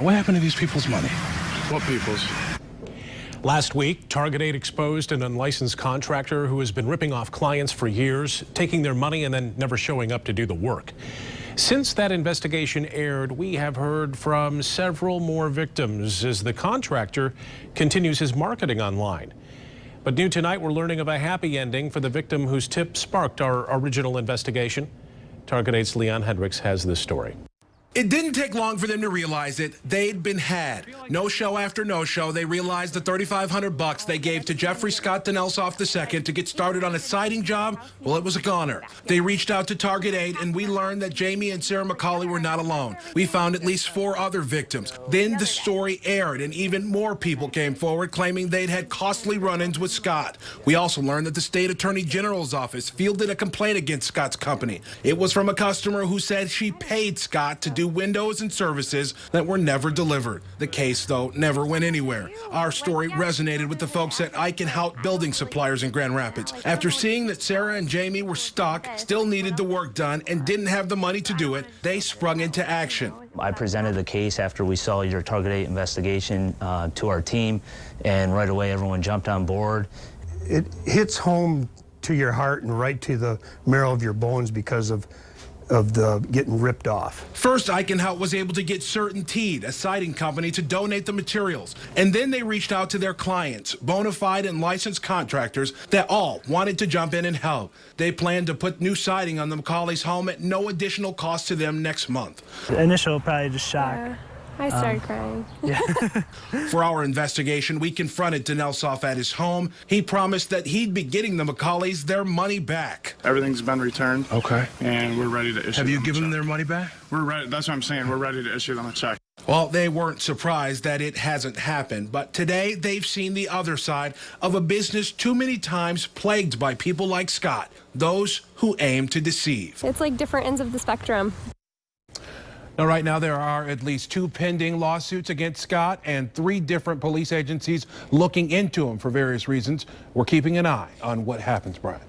What happened to these people's money? What people's? Last week, Target 8 exposed an unlicensed contractor who has been ripping off clients for years, taking their money and then never showing up to do the work. Since that investigation aired, we have heard from several more victims as the contractor continues his marketing online. But new tonight, we're learning of a happy ending for the victim whose tip sparked our original investigation. Target 8's Leon Hendricks has this story. It didn't take long for them to realize it. They'd been had. No show after no show, they realized the $3,500 they gave to Jeffrey Scott Denelsoff II to get started on a siding job, well, it was a goner. They reached out to Target 8, and we learned that Jamie and Sarah McCauley were not alone. We found at least 4 other victims. Then the story aired, and even more people came forward claiming they'd had costly run-ins with Scott. We also learned that the state attorney general's office fielded a complaint against Scott's company. It was from a customer who said she paid Scott to do windows and services that were never delivered. The case, though, never went anywhere. Our story resonated with the folks at Eichenhout Building Suppliers in Grand Rapids. After seeing that Sarah and Jamie were stuck, still needed the work done, and didn't have the money to do it, they sprung into action. I presented the case after we saw your Target 8 investigation to our team, and right away everyone jumped on board. It hits home to your heart and right to the marrow of your bones because of the getting ripped off. First, Eichenhout was able to get CertainTeed, a siding company, to donate the materials. And then they reached out to their clients, bona fide and licensed contractors that all wanted to jump in and help. They planned to put new siding on the McCauley's home at no additional cost to them next month. The initial probably just shock. Yeah. I started crying. Yeah. For our investigation, we confronted Denelsoff at his home. He promised that he'd be getting the McCauleys their money back. Everything's been returned. Okay. And we're ready to issue Have you them given them a check. their money back? We're ready. That's what I'm saying. We're ready to issue them a check. Well, they weren't surprised that it hasn't happened, but today they've seen the other side of a business too many times plagued by people like Scott, those who aim to deceive. It's like different ends of the spectrum. Now, right now, there are at least 2 pending lawsuits against Scott and 3 different police agencies looking into him for various reasons. We're keeping an eye on what happens, Brian.